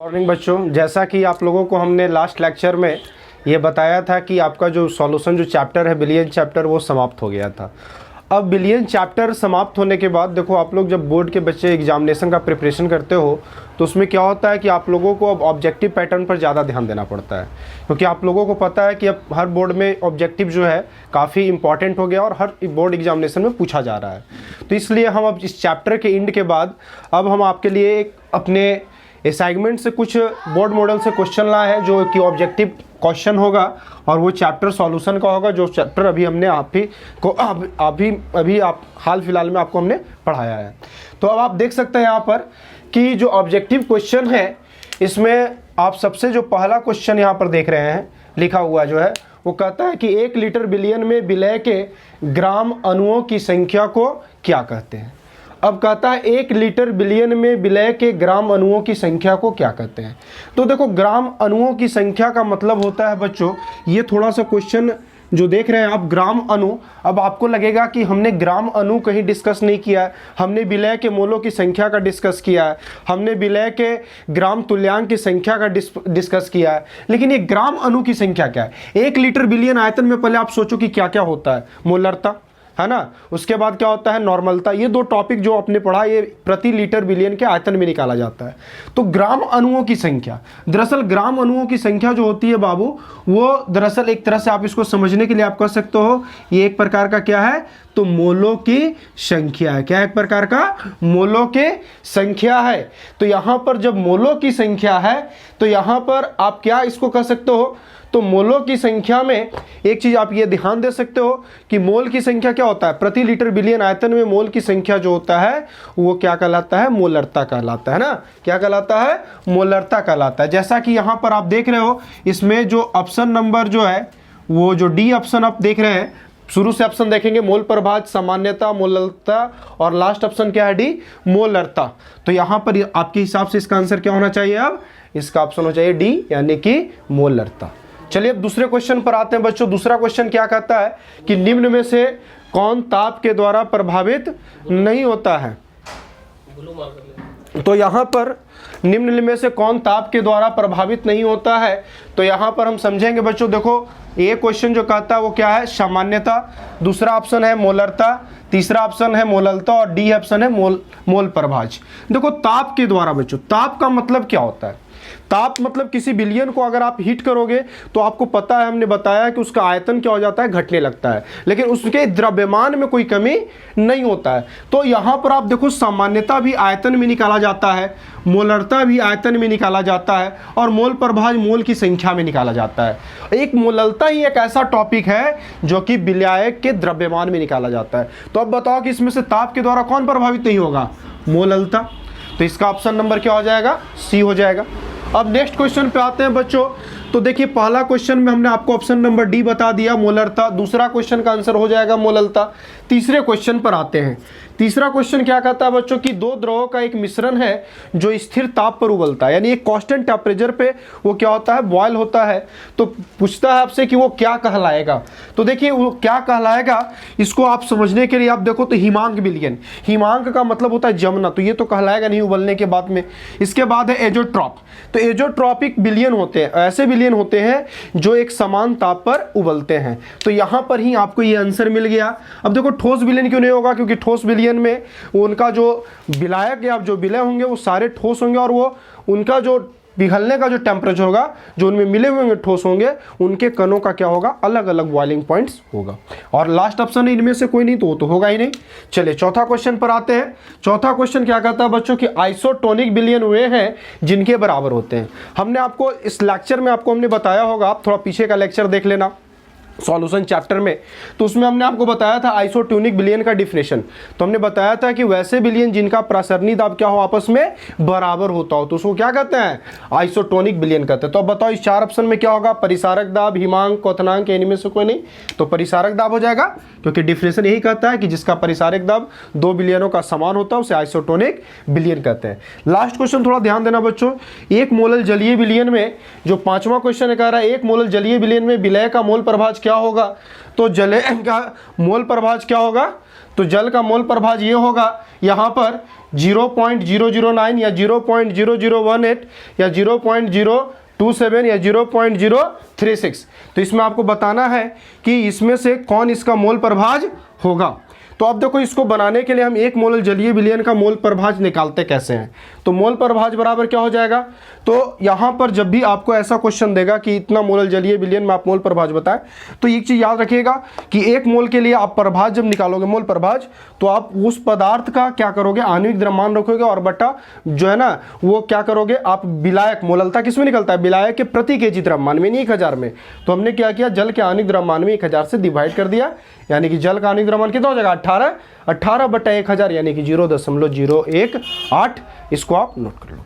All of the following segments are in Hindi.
मॉर्निंग बच्चों, जैसा कि आप लोगों को हमने लास्ट लेक्चर में ये बताया था कि आपका जो सॉल्यूशन जो चैप्टर है बिलियन चैप्टर वो समाप्त हो गया था। अब बिलियन चैप्टर समाप्त होने के बाद देखो, आप लोग जब बोर्ड के बच्चे एग्जामिनेशन का प्रिपरेशन करते हो तो उसमें क्या होता है कि आप लोगों को अब ऑब्जेक्टिव पैटर्न पर ज़्यादा ध्यान देना पड़ता है, क्योंकि आप लोगों को पता है कि अब हर बोर्ड में ऑब्जेक्टिव जो है काफ़ी इंपॉर्टेंट हो गया और हर बोर्ड एग्जामिनेशन में पूछा जा रहा है। तो इसलिए हम अब इस चैप्टर के एंड के बाद अब हम आपके लिए एक अपने असाइनमेंट से कुछ बोर्ड मॉडल से क्वेश्चन लाए हैं जो कि ऑब्जेक्टिव क्वेश्चन होगा और वो चैप्टर सॉल्यूशन का होगा, जो चैप्टर अभी हमने आप ही को अभी आप हाल फिलहाल में आपको हमने पढ़ाया है। तो अब आप देख सकते हैं यहाँ पर कि जो ऑब्जेक्टिव क्वेश्चन है इसमें आप सबसे जो पहला क्वेश्चन यहाँ पर देख रहे हैं लिखा हुआ जो है वो कहता है कि 1 लीटर बिलियन में विलय के ग्राम अणुओं की संख्या को क्या कहते हैं। अब कहता है 1 लीटर बिलियन में विलय के ग्राम अणुओं की संख्या को क्या कहते हैं। तो देखो, ग्राम अणुओं की संख्या का मतलब होता है बच्चों, ये थोड़ा सा क्वेश्चन जो देख रहे हैं आप, ग्राम अणु। अब आपको लगेगा कि हमने ग्राम अणु कहीं डिस्कस नहीं किया है, हमने विलय के मोलों की संख्या का डिस्कस किया है, हमने विलय के ग्राम तुल्यांक की संख्या का डिस्कस किया है, लेकिन ये ग्राम अणु की संख्या क्या है। 1 लीटर बिलियन आयतन में पहले आप सोचो कि क्या क्या होता है। मोलरता है ना, उसके बाद क्या होता है नॉर्मलता। ये दो टॉपिक जो आपने पढ़ा ये प्रति लीटर बिलियन के आयतन में निकाला जाता है। तो ग्राम अणुओं की संख्या, दरअसल ग्राम अणुओं की संख्या जो होती है बाबू, वो दरअसल एक तरह से आप इसको समझने के लिए आप कह सकते हो ये एक प्रकार का क्या है, तो मोलों की संख्या है। क्या एक प्रकार का मोलों के संख्या है। तो यहां पर जब मोलों की संख्या है तो यहां पर आप क्या इसको कह सकते हो, तो मोलों की संख्या में एक चीज आप ये ध्यान दे सकते हो कि मोल की संख्या क्या होता है, प्रति लीटर बिलियन आयतन में मोल की संख्या जो होता है वो क्या कहलाता है, मोलरता कहलाता है ना। क्या कहलाता है, मोलरता कहलाता है। जैसा कि यहां पर आप देख रहे हो इसमें जो ऑप्शन नंबर जो है वो जो डी ऑप्शन आप देख रहे हैं, शुरू से ऑप्शन देखेंगे मोल प्रभाज, सामान्यता, मोलरता और लास्ट ऑप्शन क्या है डी, मोलरता। तो यहां पर आपके हिसाब से इसका आंसर क्या होना चाहिए, अब इसका ऑप्शन हो चाहिए डी यानी कि मोलरता। चलिए अब दूसरे क्वेश्चन पर आते हैं बच्चों। दूसरा क्वेश्चन क्या कहता है कि निम्न में से कौन ताप के द्वारा प्रभावित नहीं होता है। तो यहां पर निम्न में से कौन ताप के द्वारा प्रभावित नहीं होता है, तो यहां पर हम समझेंगे बच्चों। देखो, ये क्वेश्चन जो कहता है वो क्या है, सामान्यता, दूसरा ऑप्शन है मोलरता, तीसरा ऑप्शन है मोललता और डी ऑप्शन है मोल प्रभाज। देखो, ताप के द्वारा बच्चों, ताप का मतलब क्या होता है। ताप मतलब किसी बिलियन को अगर आप हीट करोगे तो आपको पता है, हमने बताया कि उसका आयतन क्या हो जाता है, घटने लगता है, लेकिन उसके द्रव्यमान में कोई कमी नहीं होता है। तो यहां पर आप देखो, सामान्यता भी आयतन में निकाला जाता है, मोलरता भी आयतन में निकाला जाता है और मोल प्रभाज मोल की संख्या में निकाला जाता है। एक मोललता ही एक ऐसा टॉपिक है जो कि विलायक के द्रव्यमान में निकाला जाता है। तो अब बताओ कि इसमें से ताप के द्वारा कौन प्रभावित नहीं होगा, मोललता। तो इसका ऑप्शन नंबर क्या हो जाएगा, सी हो जाएगा। अब नेक्स्ट क्वेश्चन पे आते हैं बच्चों। तो देखिए, पहला क्वेश्चन में हमने आपको ऑप्शन नंबर डी बता दिया, मोलरता। दूसरा क्वेश्चन का आंसर हो जाएगा मोललता। तीसरे क्वेश्चन पर आते हैं। तीसरा क्वेश्चन क्या कहता है बच्चों कि 2 द्रवों का एक मिश्रण है जो स्थिर ताप पर उबलता है, यानी एक कांस्टेंट टेम्परेचर पे वो क्या होता है, बॉयल होता है। तो पूछता है आपसे कि वो क्या कहलाएगा। तो देखिए, वो क्या कहलाएगा इसको आप समझने के लिए आप देखो तो हिमांक विलयन, हिमांक का मतलब होता है जमना, तो ये तो कहलाएगा नहीं उबलने के बाद में। इसके बाद है एजोट्रॉप। तो एजोट्रॉपिक विलयन होते हैं, ऐसे विलयन होते हैं जो एक समान ताप पर उबलते हैं। तो यहां पर ही आपको ये आंसर मिल गया। अब देखो, ठोस विलयन क्यों नहीं होगा, क्योंकि ठोस विलयन में उनका जो विलायक या जो विलय होंगे वो सारे ठोस होंगे और वो उनका जो पिघलने का जो टेम्परेचर होगा, जो उनमें मिले हुए ठोस होंगे, उनके कणों का क्या होगा, अलग अलग बॉइलिंग पॉइंट्स होगा। और लास्ट ऑप्शन है इनमें से कोई नहीं, तो वो तो होगा ही नहीं। चलिए चौथा क्वेश्चन पर आते हैं। चौथा क्वेश्चन क्या कहता है बच्चों कि आइसोटोनिक विलयन वे हैं जिनके बराबर होते हैं। हमने आपको इस लेक्चर में आपको हमने बताया होगा, आप थोड़ा पीछे का लेक्चर देख लेना सॉल्यूशन चैप्टर में, तो उसमें हमने आपको बताया था आइसोटोनिक विलयन का डिफिनेशन। तो हमने बताया था कि वैसे विलयन जिनका प्रसरणी दाब क्या हो, आपस में बराबर होता हो, तो उसको क्या कहते हैं, आइसोटोनिक विलयन कहते हैं। तो अब बताओ इस 4 ऑप्शन में क्या होगा, परिसारक दाब, हिमांक, क्वथनांक, इनमें से कोई नहीं, तो परिसारक दाब हो जाएगा, क्योंकि डिफिनेशन यही कहता है कि जिसका परिसारक दाब 2 विलयनों का समान होता है उसे आइसोटोनिक विलयन कहते हैं। लास्ट क्वेश्चन थोड़ा ध्यान देना बच्चों। 1 मोलल जलीय विलयन में, जो 5वां क्वेश्चन कह रहा है, 1 मोलल जलीय विलयन में विलय का मोल प्रभाज क्या होगा। तो जल का मोल प्रभाज क्या होगा, तो जल का मोल प्रभाज ये होगा, यहां पर 0.009 या 0.0018 या 0.027 या 0.036। तो इसमें आपको बताना है कि इसमें से कौन इसका मोल प्रभाज होगा। तो अब देखो, इसको बनाने के लिए हम 1 मोल जलीय विलयन का मोल प्रभाज निकालते कैसे हैं। तो मोल प्रभाज बराबर क्या हो जाएगा, तो यहाँ पर जब भी आपको ऐसा क्वेश्चन देगा कि इतना मोल जलीय विलयन में आप मोल प्रभाज बताएं, तो एक चीज़ याद रखिएगा कि 1 मोल के लिए आप प्रभाज जब निकालोगे मोल प्रभाज, तो आप उस पदार्थ का क्या करोगे, आणविक द्रव्यमान रखोगे और बटा जो है ना वो क्या करोगे आप विलायक, मोललता किसमें निकलता है, विलायक के प्रति केजी द्रव्यमान में, नहीं 1000 में। तो हमने क्या किया, जल के आणविक द्रव्यमान में 1000 से डिवाइड कर दिया, यानी कि जल का आणविक द्रव्यमान कितना हो जाएगा 18 बटा 1000 यानी कि 0.018। इसको आप नोट कर लो।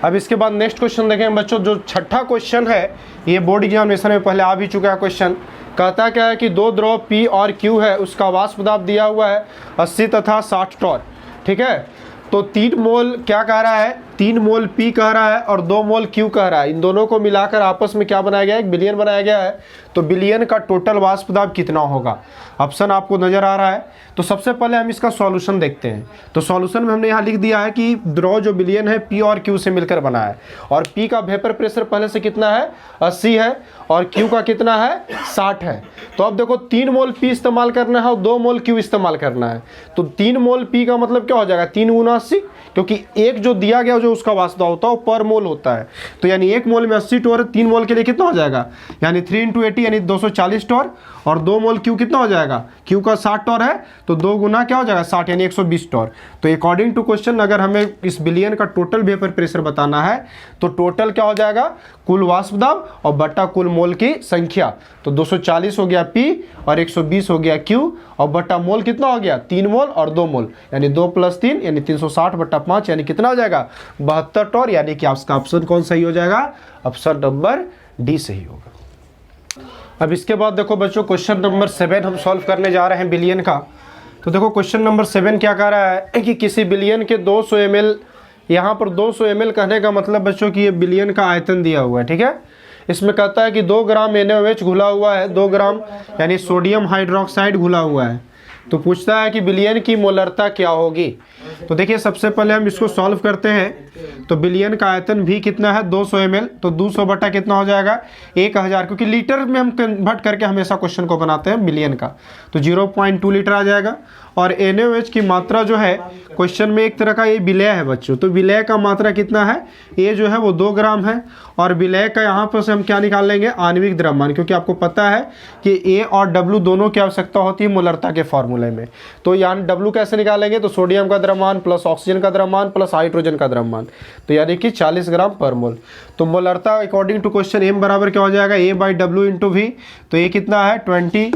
अब इसके बाद नेक्स्ट क्वेश्चन देखें बच्चों, जो छठा क्वेश्चन है ये बोर्ड एग्जामिनेशन में पहले आ भी चुका है क्वेश्चन। कहता क्या है कि 2 द्रव P और Q है, उसका वाष्प दाब दिया हुआ है 80 तथा 60 टॉर, ठीक है। तो 3 मोल क्या कह रहा है, 3 मोल P कह रहा है और 2 मोल Q कह रहा है। इन दोनों को मिलाकर आपस में क्या बनाया गया है, एक विलयन बनाया गया है। तो विलयन का टोटल वाष्प दाब कितना होगा, ऑप्शन आपको नजर आ रहा है। तो सबसे पहले हम इसका सॉल्यूशन देखते हैं। तो सॉल्यूशन में हमने यहाँ लिख दिया है कि द्रव जो विलयन है P और Q से मिलकर बना है, और P का वेपर प्रेशर पहले से कितना है 80 है और Q का कितना है 60 है। तो अब देखो 3 मोल P इस्तेमाल करना है और 2 मोल Q इस्तेमाल करना है। तो 3 मोल P का मतलब क्या हो जाएगा 3 गुना 80, क्योंकि एक जो दिया गया जो उसका वाष्प दाब होता है वो पर मोल होता है। तो यानी 1 मोल में 80 टॉर, 3 मोल के लिए कितना हो जाएगा, यानी 3 × 80 यानी 240 टॉर, और 2 मोल Q कितना हो जाएगा, Q का 60 टॉर है तो 2 गुना क्या हो जाएगा 60 यानी 120 टॉर। तो अकॉर्डिंग टू क्वेश्चन अगर हमें इस विलयन का टोटल वेपर प्रेशर बताना है तो टोटल क्या हो जाएगा, कुल वाष्प दाब और बटा कुल मोल की संख्या। तो 240 हो गया P और 120 हो गया Q, और बटा मोल कितना हो गया 3 मोल और 2 मोल, यानी 2 + 3 यानी 360 बटा 5 यानी कितना हो जाएगा 72 टॉर। यानी कि आपका ऑप्शन कौन सही हो जाएगा, ऑप्शन नंबर डी सही होगा। अब इसके बाद देखो बच्चों, क्वेश्चन नंबर 7 हम सॉल्व करने जा रहे हैं विलयन का। तो देखो क्वेश्चन नंबर 7 क्या कह रहा है कि किसी विलयन के 200 ml, यहाँ पर 200 ml कहने का मतलब बच्चों कि ये विलयन का आयतन दिया हुआ है, ठीक है। इसमें कहता है कि 2 ग्राम NaOH घुला हुआ है, 2 ग्राम यानी सोडियम हाइड्रोक्साइड घुला हुआ है। तो पूछता है कि विलयन की मोलरता क्या होगी। तो देखिए सबसे पहले हम इसको सॉल्व करते हैं। तो विलयन का आयतन भी कितना है 200 ml, तो 200 बटा कितना हो जाएगा 1000, क्योंकि लीटर में हम कन्वर्ट करके हमेशा क्वेश्चन को बनाते हैं विलयन का। तो 0.2 लीटर आ जाएगा। और NaOH की मात्रा जो है क्वेश्चन में एक तरह का ये विलय है बच्चों, तो विलय का मात्रा कितना है, ये जो है वो 2 ग्राम है। और विलय का यहाँ पर से हम क्या निकाल लेंगे, आणविक द्रव्यमान, क्योंकि आपको पता है कि A और W दोनों की आवश्यकता होती है मोलरता के फॉर्मूले में। तो यहाँ W कैसे निकालेंगे, तो सोडियम का द्रव्यमान प्लस ऑक्सीजन का द्रव्यमान प्लस हाइड्रोजन का द्रव्यमान, तो यानी कि 40 ग्राम पर मोल। तो मोलरता अकॉर्डिंग टू क्वेश्चन M बराबर क्या हो जाएगा A/W × V। तो ये कितना है 20,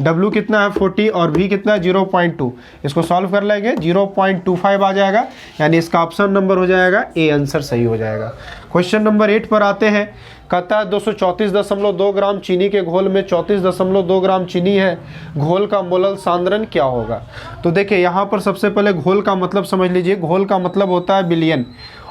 W कितना है 40 और V कितना है 0.2। इसको सॉल्व कर लेंगे 0.25 आ जाएगा, यानी इसका ऑप्शन नंबर हो जाएगा A, आंसर सही हो जाएगा। क्वेश्चन नंबर 8 पर आते हैं। कहता है 234.2 ग्राम चीनी के घोल में 34.2 ग्राम चीनी है, घोल का मोलल सांद्रण क्या होगा। तो देखिए यहाँ पर सबसे पहले घोल का मतलब समझ लीजिए। घोल का मतलब होता है विलयन,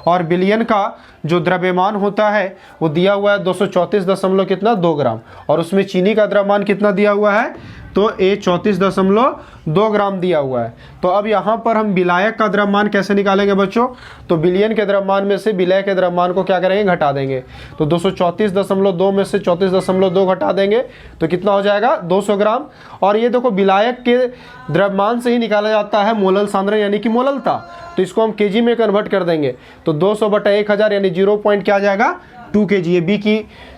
और विलयन का जो द्रव्यमान होता है वो दिया हुआ है 234.2 ग्राम, और उसमें चीनी का द्रव्यमान कितना दिया हुआ है, तो ये 34.2 ग्राम दिया हुआ है। तो अब यहाँ पर हम विलायक का द्रव्यमान कैसे निकालेंगे बच्चों, तो विलयन के द्रव्यमान में से विलय के द्रव्यमान को क्या करेंगे, घटा देंगे। तो 234.2 में से 34.2 घटा देंगे तो कितना हो जाएगा 200 ग्राम। और ये देखो विलायक के द्रव्यमान से ही निकाला जाता है मोलल सांद्रण यानी कि मोललता, तो इसको हम केजी में कन्वर्ट कर देंगे। तो 200 बटा 1000 यानी 0. क्या आ जाएगा 2 kg, ये बी की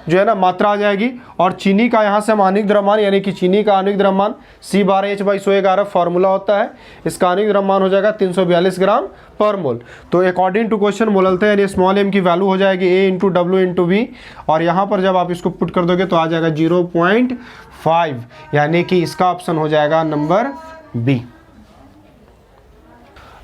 जो है ना मात्रा आ जाएगी। और चीनी का यहाँ से हम आणविक द्रव्यमान यानी कि चीनी का आणविक द्रव्यमान C12H/111 फार्मूला होता है, इसका आणविक द्रव्यमान हो जाएगा 342 ग्राम पर मोल। तो अकॉर्डिंग टू क्वेश्चन मोललता यानी स्मॉल m की वैल्यू हो जाएगी A × W × V, और यहाँ पर जब आप इसको पुट कर दोगे तो आ जाएगा 0.5, यानी कि इसका ऑप्शन हो जाएगा नंबर बी।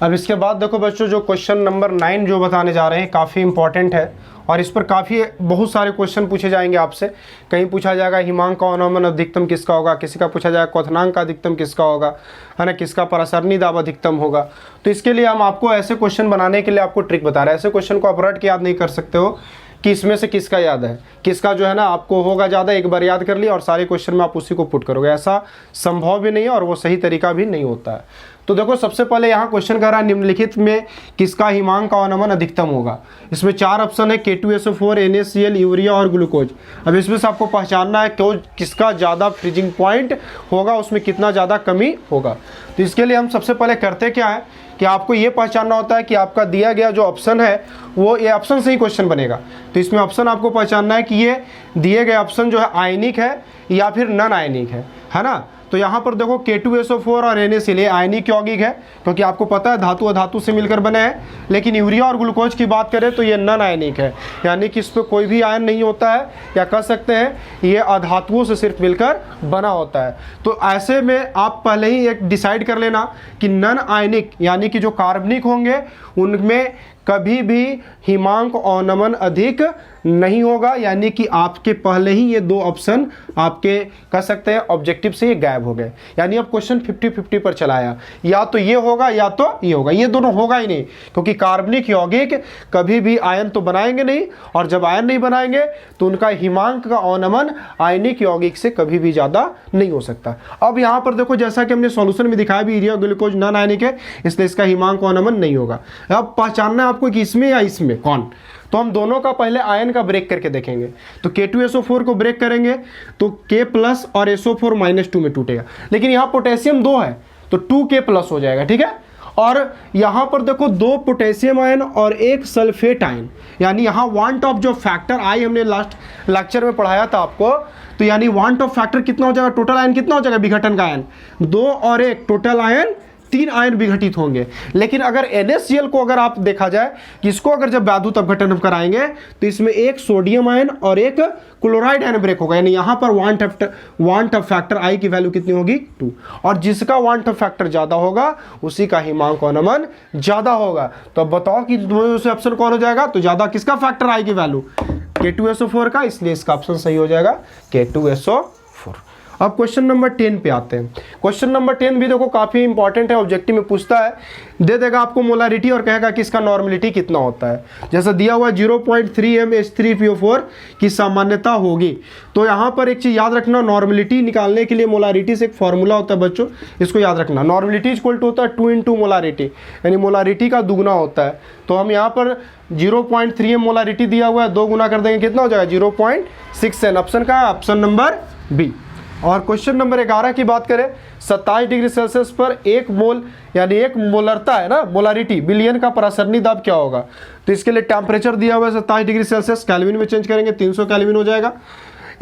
अब इसके बाद देखो बच्चों, जो क्वेश्चन नंबर 9 जो बताने जा रहे हैं काफ़ी इंपॉर्टेंट है, और इस पर काफ़ी बहुत सारे क्वेश्चन पूछे जाएंगे आपसे। कहीं पूछा जाएगा हिमांक का अवनमन अधिकतम किसका होगा, किसी का पूछा जाएगा क्वथनांक का अधिकतम किसका होगा, है ना, किसका परासरणी दाब अधिकतम होगा। तो इसके लिए हम आपको ऐसे क्वेश्चन बनाने के लिए आपको ट्रिक बता रहे हैं। ऐसे क्वेश्चन को आप रट के याद नहीं कर सकते हो कि इसमें से किसका याद है, किसका जो है ना आपको होगा ज़्यादा, एक बार याद कर लिया और सारे क्वेश्चन में आप उसी को पुट करोगे, ऐसा संभव भी नहीं है और वो सही तरीका भी नहीं होता है। तो देखो सबसे पहले यहाँ क्वेश्चन कर रहा है निम्नलिखित में किसका हिमांक का अवनमन अधिकतम होगा। इसमें 4 ऑप्शन है K2SO4, NaCl, यूरिया और ग्लूकोज। अब इसमें से आपको पहचानना है किसका ज़्यादा फ्रीजिंग पॉइंट होगा, उसमें कितना ज़्यादा कमी होगा। तो इसके लिए हम सबसे पहले करते क्या है कि आपको ये पहचानना होता है कि आपका दिया गया जो ऑप्शन है वो ये ऑप्शन से ही क्वेश्चन बनेगा। तो इसमें ऑप्शन आपको पहचानना है कि ये दिए गए ऑप्शन जो है आयनिक है या फिर नॉन आयनिक है ना। तो यहाँ पर देखो K2SO4 और NaCl आयनिक यौगिक है, क्योंकि आपको पता है धातु अधातु से मिलकर बने हैं। लेकिन यूरिया और ग्लूकोज की बात करें तो ये नॉन आयनिक है, यानी कि इस पर कोई भी आयन नहीं होता है, या कह सकते हैं ये अधातुओं से सिर्फ मिलकर बना होता है। तो ऐसे में आप पहले ही एक डिसाइड कर लेना कि नॉन आयनिक यानी कि जो कार्बनिक होंगे उनमें कभी भी हिमांक अवनमन अधिक नहीं होगा, यानी कि आपके पहले ही ये 2 ऑप्शन आपके कह सकते हैं ऑब्जेक्टिव से ये गायब हो गए। यानी अब क्वेश्चन 50-50 पर चलाया, या तो ये होगा या तो ये होगा, ये दोनों होगा ही नहीं, क्योंकि कार्बनिक यौगिक कभी भी आयन तो बनाएंगे नहीं, और जब आयन नहीं बनाएंगे तो उनका हिमांक का अवनमन आयनिक यौगिक से कभी भी ज़्यादा नहीं हो सकता। अब यहाँ पर देखो जैसा कि हमने सॉल्यूशन में दिखाया भी यूरिया ग्लूकोज नॉन आयनिक है, इसलिए इसका हिमांक अवनमन नहीं होगा। अब पहचानना है आपको कि इसमें या इसमें कौन, तो हम दोनों का पहले आयन का ब्रेक करके देखेंगे। तो K2SO4 को ब्रेक करेंगे तो K+ और SO4 -2 में टूटेगा, लेकिन यहाँ पोटेशियम 2 है तो 2K+ हो जाएगा, ठीक है। और यहाँ पर देखो 2 पोटेशियम आयन और 1 सल्फेट आयन, यानी यहाँ वांट ऑफ जो फैक्टर आई हमने लास्ट लेक्चर में पढ़ाया था आपको, तो यानी वांट ऑफ फैक्टर कितना हो जाएगा, टोटल आयन कितना हो जाएगा विघटन का आयन 2 और 1, टोटल आयन 3 आयन विघटित होंगे। लेकिन अगर NaCl को अगर आप देखा जाए कि इसको अगर जब बाधुत अपघटन हम कराएंगे तो इसमें 1 सोडियम आयन और 1 क्लोराइड आयन ब्रेक होगा, यानी यहाँ पर वांट ऑफ फैक्टर आई की वैल्यू कितनी होगी 2, और जिसका वांट ऑफ फैक्टर ज्यादा होगा उसी का हिमांक अवनमन ज्यादा होगा। तो अब बताओ कि दोनों से ऑप्शन कौन हो जाएगा, तो ज्यादा किसका फैक्टर आई की वैल्यू K2SO4 का, इसलिए इसका ऑप्शन सही हो जाएगा K2SO4। अब क्वेश्चन नंबर 10 पे आते हैं। क्वेश्चन नंबर 10 भी देखो काफी इंपॉर्टेंट है, ऑब्जेक्टिव में पूछता है, दे देगा आपको मोलारिटी और कहेगा कि इसका नॉर्मलिटी कितना होता है। जैसा दिया हुआ 0.3 mH3PO4 की सामान्यता होगी। तो यहाँ पर एक चीज याद रखना, नॉर्मलिटी निकालने के लिए मोलारिटी से एक फॉर्मूला होता है बच्चों, इसको याद रखना। नॉर्मलिटी इक्वल टू होता है 2 × मोलारिटी, यानी मोलारिटी का दुगना होता है। तो हम यहाँ पर 0.3 मोलारिटी दिया हुआ है, 2 गुना कर देंगे कितना हो जाएगा 0.6n। ऑप्शन का है ऑप्शन नंबर बी। और क्वेश्चन नंबर 11 की बात करें, 27 डिग्री सेल्सियस पर 1 मोल यानी 1 मोलरता है ना, मोलारिटी बिलियन का परासरणी दाब क्या होगा। तो इसके लिए टेम्परेचर दिया हुआ है 27 डिग्री सेल्सियस, केल्विन में चेंज करेंगे 300 केल्विन हो जाएगा।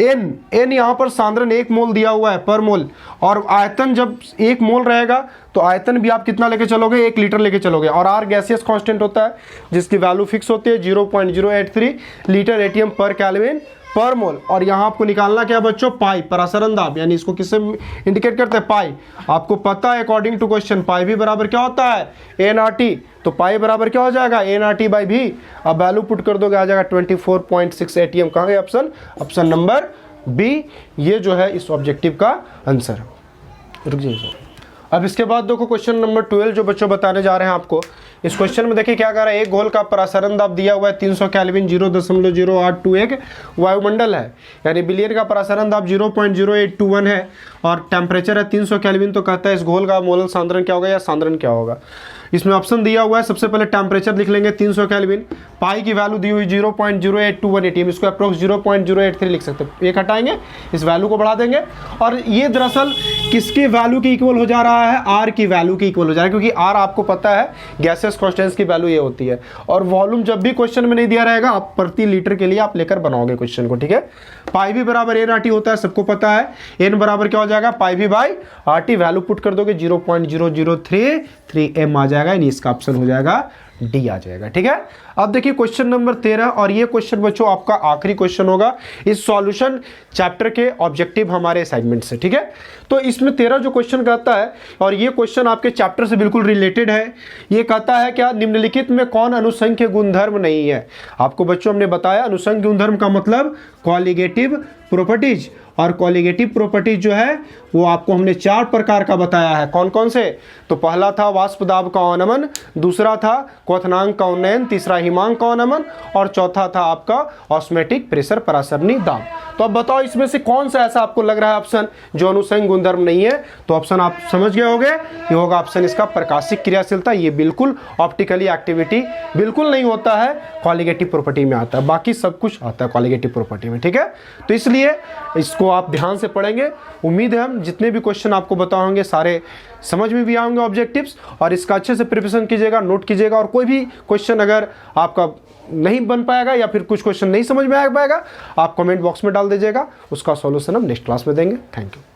एन यहाँ पर सांद्रण 1 मोल दिया हुआ है पर मोल, और आयतन जब 1 मोल रहेगा तो आयतन भी आप कितना लेके चलोगे 1 लीटर लेके चलोगे। और आर गैसियस कांस्टेंट होता है जिसकी वैल्यू फिक्स होती है 0.083 लीटर एटीएम पर केल्विन पर मोल। और यहाँ आपको निकालना क्या बच्चों, पाई परासरण दाब, यानी इसको किससे इंडिकेट करते हैं पाई। आपको पता है अकॉर्डिंग टू क्वेश्चन पाई भी बराबर क्या होता है NRT, तो पाई बराबर क्या हो जाएगा NRT/V। अब वैल्यू पुट कर दोगे आ जाएगा 24.6 ATM। कहाँ है ऑप्शन, ऑप्शन नंबर बी, ये जो है इस ऑब्जेक्टिव का आंसर। रुक जाइए सर। अब इसके बाद देखो क्वेश्चन नंबर 12 जो बच्चों बताने जा रहे हैं आपको। इस क्वेश्चन में देखिए क्या कर रहा है, एक घोल का परासरण दाब दिया हुआ है 300 केल्विन, 0.0821 वायुमंडल है, यानी बिलियन का परासरण दाब 0.0821 है और टेम्परेचर है 300 केल्विन। तो कहता है इस घोल का मोलल सांद्रण क्या होगा या सांद्रण क्या होगा। इसमें ऑप्शन दिया हुआ है, सबसे पहले टेम्परेचर लिख लेंगे 300 केल्विन, पाई की वैल्यू दी हुई 0.0821 ATM, इसको अप्रोक्स 0.083 लिख सकते हैं। एक हटाएंगे, इस वैल्यू को बढ़ा देंगे, और ये दरअसल किसकी वैल्यू के इक्वल हो जा रहा है, आर की वैल्यू के इक्वल हो जा रहा है, क्योंकि आर आपको पता है गैसेस कॉन्स्टेंट्स की वैल्यू ये होती है। और वॉल्यूम जब भी क्वेश्चन में नहीं दिया रहेगा आप प्रति लीटर के लिए आप लेकर बनाओगे क्वेश्चन को, ठीक है। पाई भी बराबर NRT होता है, सबको पता है। एन बराबर क्या हो जाएगा पाई भी बाई RT, वैल्यू पुट कर दोगे 0.0033 M आ जाएगा, यानी इसका ऑप्शन हो जाएगा डी आ जाएगा, ठीक है। अब देखिए क्वेश्चन नंबर 13, और ये क्वेश्चन बच्चों आपका आखिरी क्वेश्चन होगा इस सॉल्यूशन चैप्टर के ऑब्जेक्टिव हमारे असाइनमेंट से, ठीक है। तो इसमें 13 जो क्वेश्चन कहता है, और ये क्वेश्चन आपके चैप्टर से बिल्कुल रिलेटेड है। ये कहता है क्या, निम्नलिखित में कौन अनुसंख्य गुणधर्म नहीं है। आपको बच्चों हमने बताया अनुसंख्य गुणधर्म का मतलब कॉलिगेटिव प्रॉपर्टीज, और कॉलिगेटिव प्रॉपर्टीज जो है वो आपको हमने 4 प्रकार का बताया है। कौन कौन से, तो पहला था वाष्प दाब का अवनमन, दूसरा था क्वथनांक का उन्नयन, तीसरा हिमांक का अवनमन, और चौथा था आपका ऑस्मोटिक प्रेशर परासरणी दाब। तो अब बताओ इसमें से कौन सा ऐसा आपको लग रहा है ऑप्शन जो अनुषंग गुणधर्म नहीं है? तो ऑप्शन आप समझ गए होंगे, ये होगा ऑप्शन इसका प्रकाशिक क्रियाशीलता। ये बिल्कुल ऑप्टिकली एक्टिविटी बिल्कुल नहीं होता है, कॉलिगेटिव प्रॉपर्टी में आता है, बाकी सब कुछ आता है कॉलिगेटिव प्रॉपर्टी में, ठीक है। तो इसलिए इसको आप ध्यान से पढ़ेंगे। उम्मीद है हम जितने भी क्वेश्चन आपको बताएंगे सारे समझ में भी आएंगे ऑब्जेक्टिव्स, और इसका अच्छे से प्रिपरेशन कीजिएगा, नोट कीजिएगा। और कोई भी क्वेश्चन अगर आपका नहीं बन पाएगा या फिर कुछ क्वेश्चन नहीं समझ में आ पाएगा, आप कमेंट बॉक्स में डाल दीजिएगा, उसका सॉल्यूशन हम नेक्स्ट क्लास में देंगे। Thank you.